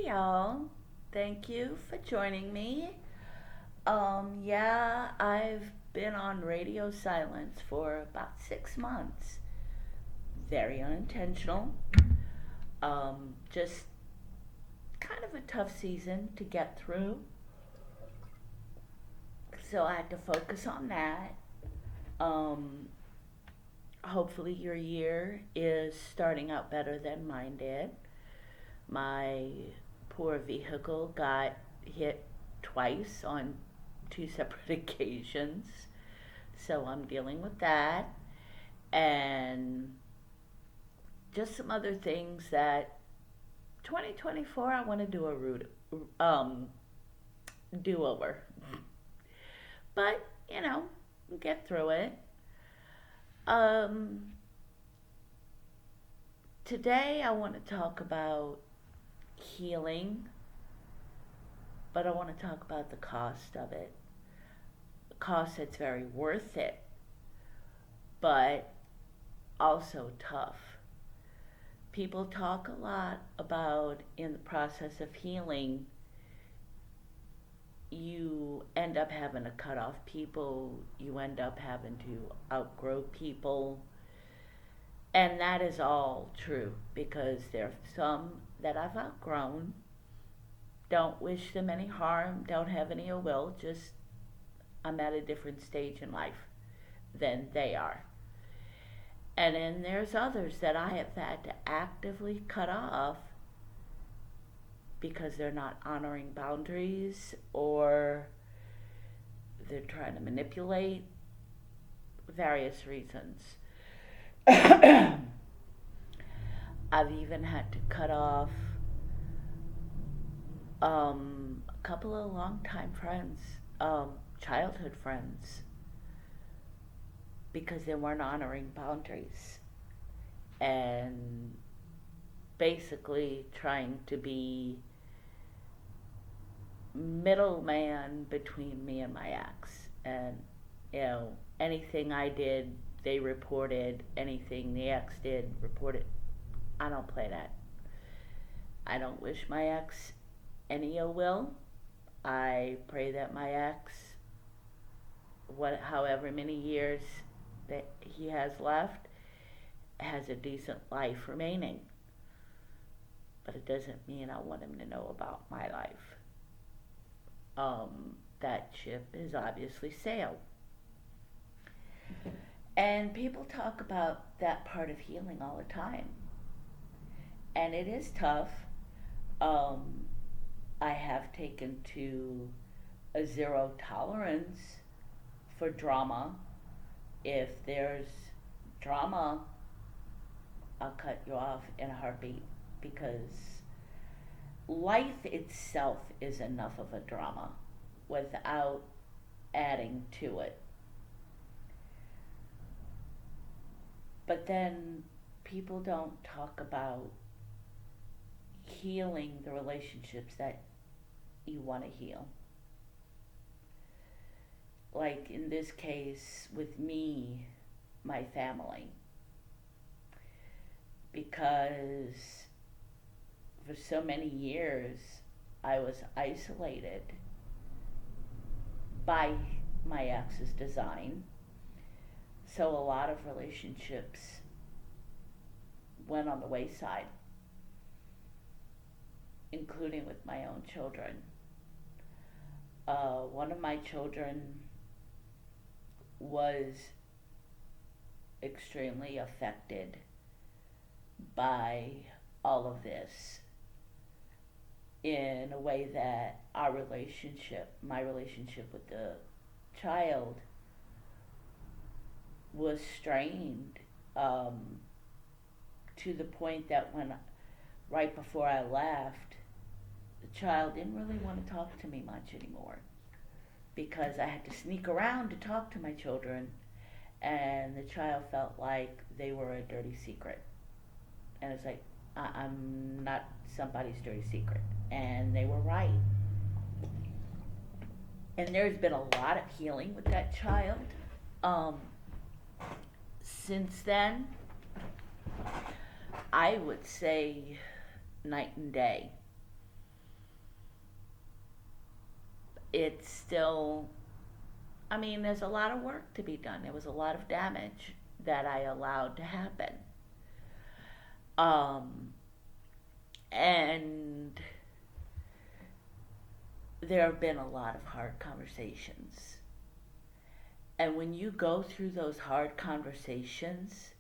Hey y'all. Thank you for joining me. I've been on radio silence for about 6 months. Very unintentional. Just kind of a tough season to get through. So I had to focus on that. Um, Hopefully your year is starting out better than mine did. My poor vehicle got hit twice on two separate occasions. So I'm dealing with that. And just some other things that 2024 I want to do um, do over. But, we'll get through it. Um, Today I want to talk about healing, but I want to talk about the cost of it. The cost that's very worth it, but also tough. People talk a lot about in the process of healing, you end up having to cut off people, you end up having to outgrow people. And that is all true because there are some that I've outgrown. Don't wish them any harm, don't have any ill will, just I'm at a different stage in life than they are. And then there's others that I have had to actively cut off because they're not honoring boundaries or they're trying to manipulate various reasons. I've even had to cut off a couple of longtime friends, childhood friends, because they weren't honoring boundaries and basically trying to be middleman between me and my ex. And, anything I did, they reported. Anything the ex did, reported. I don't play that. I don't wish my ex any ill will. I pray that my ex, however many years that he has left, has a decent life remaining. But it doesn't mean I want him to know about my life. That ship is obviously sailed. And people talk about that part of healing all the time. And it is tough. Um, I have taken to a zero tolerance for drama. If there's drama, I'll cut you off in a heartbeat because life itself is enough of a drama without adding to it. But then people don't talk about healing the relationships that you want to heal. Like in this case, with me, my family. Because for so many years, I was isolated by my ex's design. So a lot of relationships went on the wayside, including with my own children. One of my children was extremely affected by all of this in a way that my relationship with the child, was strained, to the point that right before I left, the child didn't really want to talk to me much anymore because I had to sneak around to talk to my children, and the child felt like they were a dirty secret. And it's like, I'm not somebody's dirty secret. And they were right. And there's been a lot of healing with that child. Since then, I would say night and day. it's still, I mean, there's a lot of work to be done. There was a lot of damage that I allowed to happen. Um, and there have been a lot of hard conversations. And when you go through those hard conversations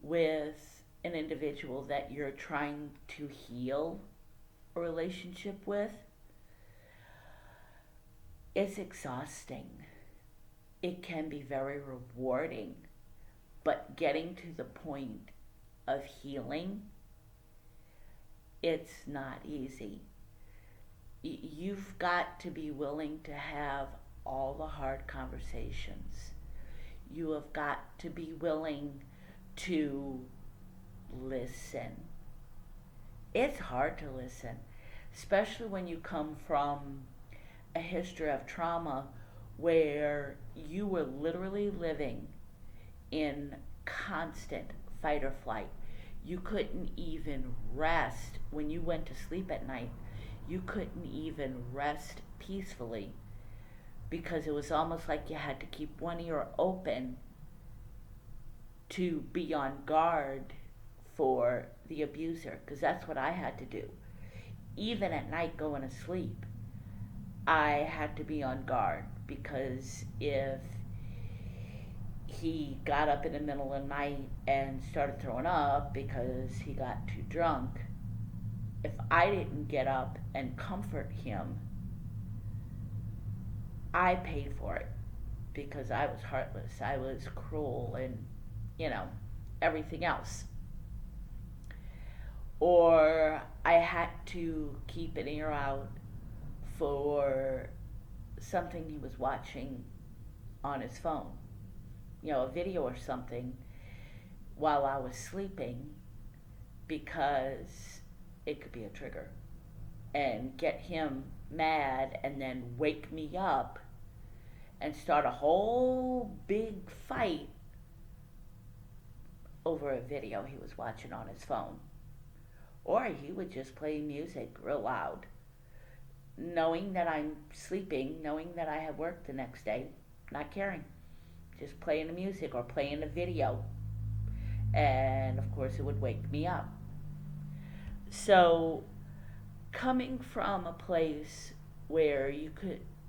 with an individual that you're trying to heal a relationship with, it's exhausting. It can be very rewarding, but getting to the point of healing, it's not easy. You've got to be willing to have all the hard conversations. You have got to be willing to listen. It's hard to listen, especially when you come from a history of trauma where you were literally living in constant fight or flight. You couldn't even rest when you went to sleep at night. You couldn't even rest peacefully because it was almost like you had to keep one ear open to be on guard for the abuser, because that's what I had to do. Even at night going to sleep, I had to be on guard, because if he got up in the middle of the night and started throwing up because he got too drunk, if I didn't get up and comfort him, I paid for it, because I was heartless, I was cruel, and, everything else. Or I had to keep an ear out for something he was watching on his phone, a video or something, while I was sleeping, because it could be a trigger and get him mad and then wake me up and start a whole big fight over a video he was watching on his phone. Or he would just play music real loud, knowing that I'm sleeping, knowing that I have work the next day, not caring. Just playing the music or playing the video. And of course it would wake me up. So coming from a place where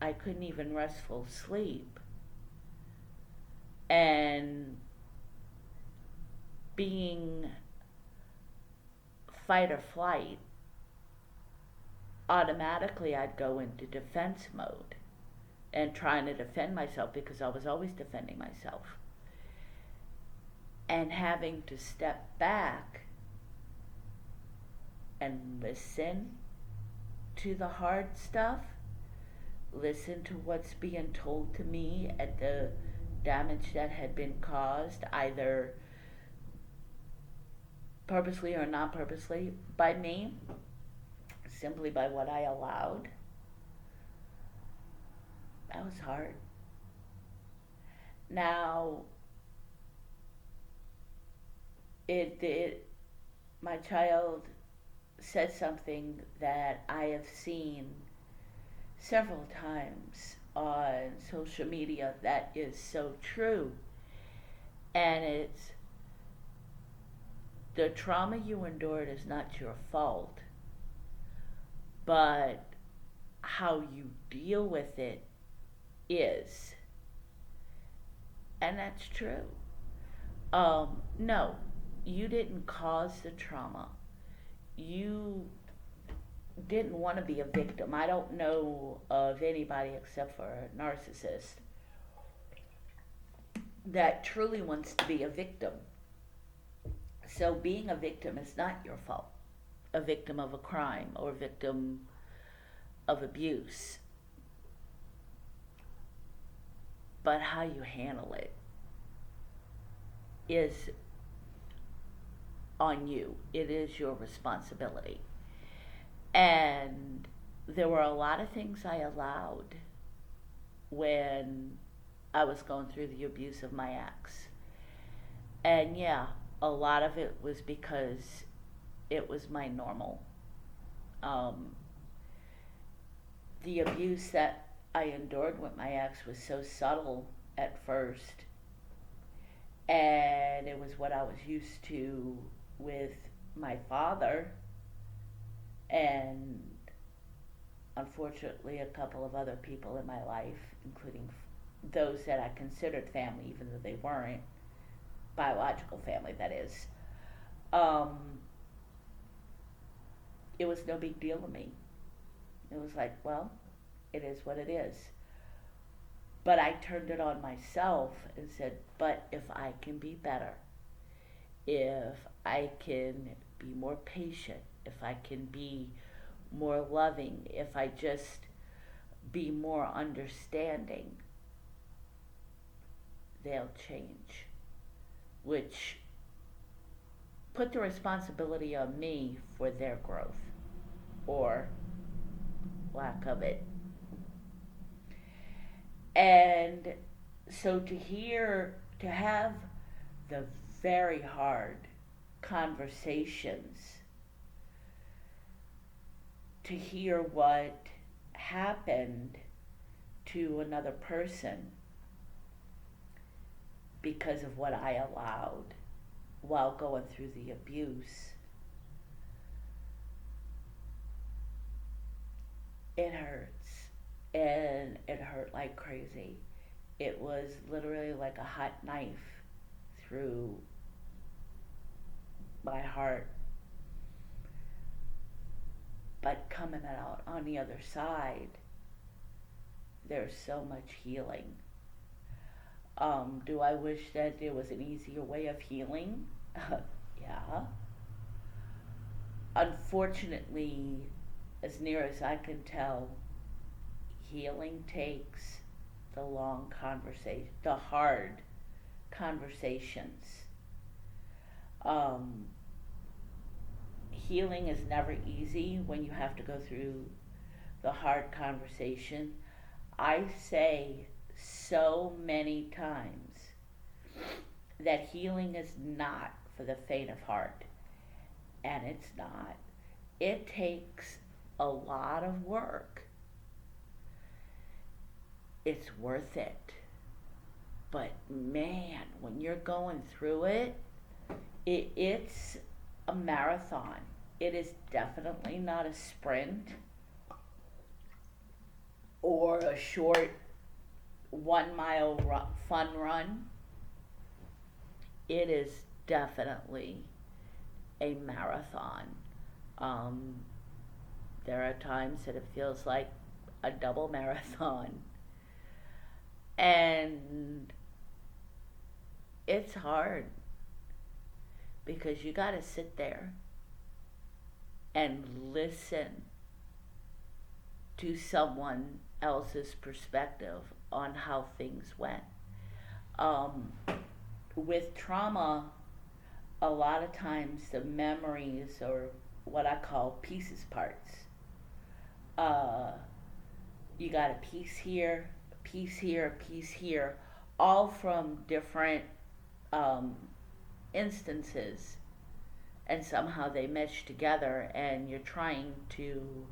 I couldn't even restful sleep, and being fight or flight, automatically I'd go into defense mode and trying to defend myself, because I was always defending myself. And having to step back and listen to the hard stuff, listen to what's being told to me and the damage that had been caused, either purposely or not purposely, by me, simply by what I allowed. That was hard. Now, my child said something that I have seen several times on social media that is so true. And it's, the trauma you endured is not your fault, but how you deal with it is. And that's true. No, you didn't cause the trauma. You didn't want to be a victim. I don't know of anybody except for a narcissist that truly wants to be a victim. So being a victim is not your fault. A victim of a crime or a victim of abuse. But how you handle it is on you. It is your responsibility. And there were a lot of things I allowed when I was going through the abuse of my ex. And yeah, a lot of it was because it was my normal. The abuse that I endured with my ex was so subtle at first, and it was what I was used to with my father, and unfortunately a couple of other people in my life, including those that I considered family, even though they weren't biological family, that is. Um, it was no big deal to me. It was like, well, it is what it is. But I turned it on myself and said, but if I can be better, if I can be more patient, if I can be more loving, if I just be more understanding, they'll change. Which put the responsibility on me for their growth or lack of it. And so to have the very hard conversations, to hear what happened to another person because of what I allowed while going through the abuse, it hurts. And it hurt like crazy. It was literally like a hot knife through my heart. But coming out on the other side, there's so much healing. Do I wish that there was an easier way of healing? Yeah. Unfortunately, as near as I can tell, healing takes the long conversation, the hard conversations. Healing is never easy when you have to go through the hard conversation. I say so many times that healing is not for the faint of heart, and it's not. It takes a lot of work. It's worth it. But man, when you're going through it's a marathon. It is definitely not a sprint or a short 1 mile fun run. It is definitely a marathon. There are times that it feels like a double marathon. And it's hard because you got to sit there and listen to someone else's perspective on how things went. With trauma, a lot of times the memories are what I call pieces parts. You got a piece here, a piece here, a piece here, all from different instances, and somehow they mesh together, and you're trying to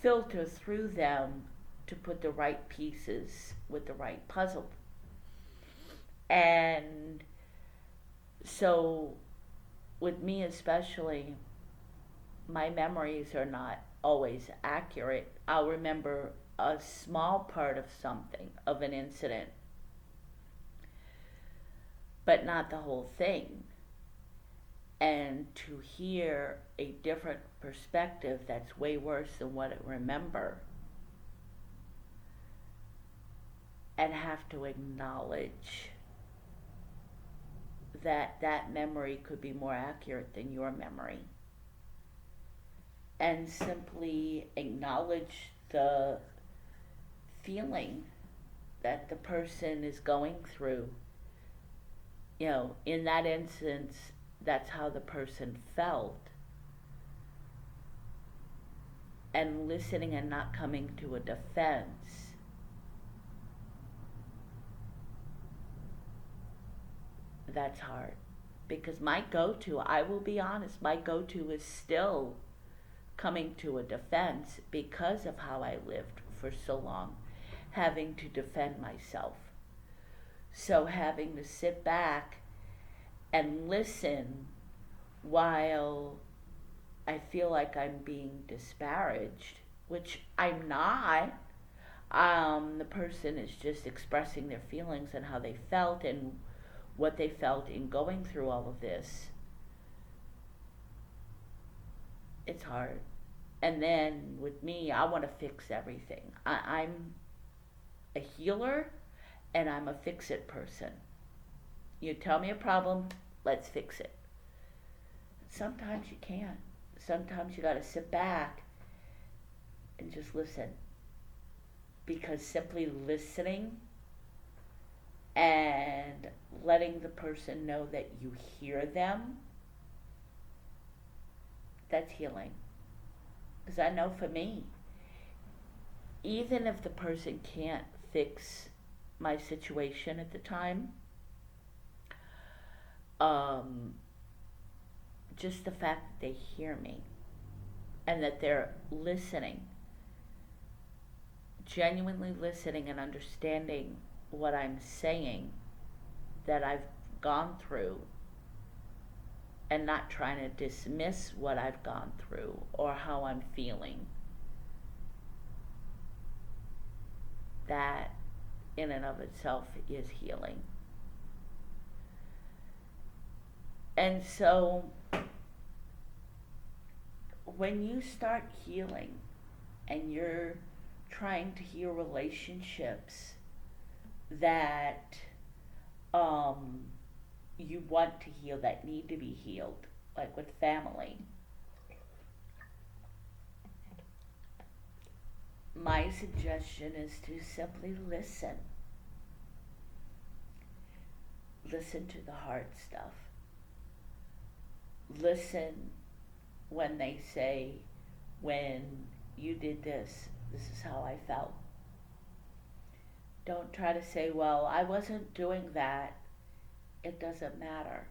filter through them to put the right pieces with the right puzzle. And so, with me especially, my memories are not always accurate. I'll remember a small part of something, of an incident, but not the whole thing. And to hear a different perspective that's way worse than what I remember, and have to acknowledge that that memory could be more accurate than your memory, and simply acknowledge the feeling that the person is going through. You know, in that instance, that's how the person felt. And listening and not coming to a defense. That's hard. Because my go-to, I will be honest, my go-to is still coming to a defense because of how I lived for so long having to defend myself. So having to sit back and listen while I feel like I'm being disparaged, which I'm not. The person is just expressing their feelings and how they felt and what they felt in going through all of this. It's hard. And then with me, I want to fix everything. I'm a healer and I'm a fix it person. You tell me a problem, let's fix it. Sometimes you can't. Sometimes you got to sit back and just listen. Because simply listening and letting the person know that you hear them, that's healing. Because I know for me, even if the person can't fix my situation at the time, just the fact that they hear me and that they're listening, genuinely listening and understanding what I'm saying, that I've gone through, and not trying to dismiss what I've gone through or how I'm feeling. That in and of itself is healing. And so when you start healing and you're trying to heal relationships that you want to heal, that need to be healed, like with family, my suggestion is to simply listen. Listen to the hard stuff. Listen when they say, when you did this, this is how I felt. Don't try to say, well, I wasn't doing that. It doesn't matter.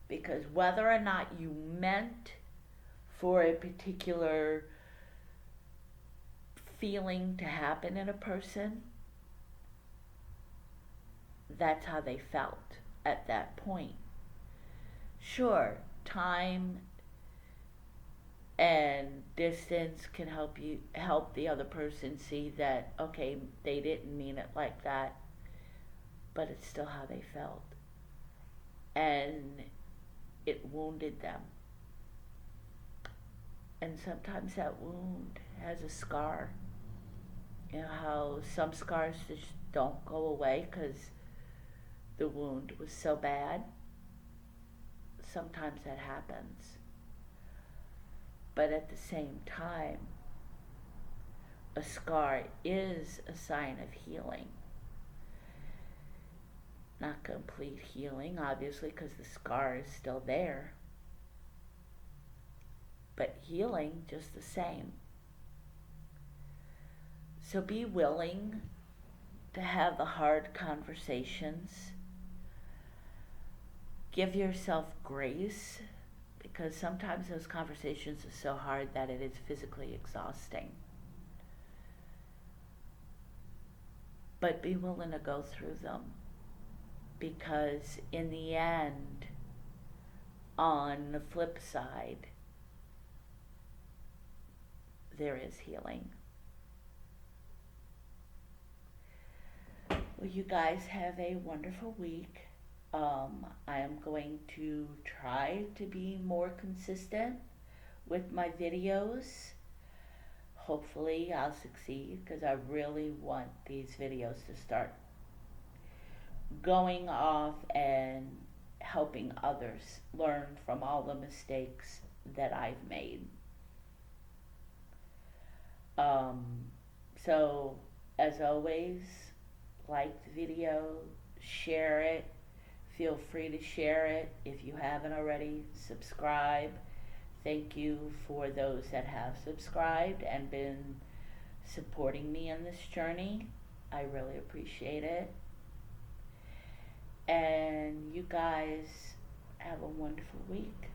Because whether or not you meant for a particular feeling to happen in a person, that's how they felt at that point. Sure, time and distance can help the other person see that, okay, they didn't mean it like that, but it's still how they felt. And it wounded them. And sometimes that wound has a scar. You know how some scars just don't go away because the wound was so bad? Sometimes that happens. But at the same time, a scar is a sign of healing. Not complete healing, obviously, because the scar is still there. But healing just the same. So be willing to have the hard conversations. Give yourself grace, because sometimes those conversations are so hard that it is physically exhausting. But be willing to go through them, because in the end, on the flip side, there is healing. Well, you guys have a wonderful week. I am going to try to be more consistent with my videos. Hopefully I'll succeed, because I really want these videos to start going off and helping others learn from all the mistakes that I've made. So as always, like the video, share it. Feel free to share it. If you haven't already, subscribe. Thank you for those that have subscribed and been supporting me in this journey. I really appreciate it. And you guys have a wonderful week.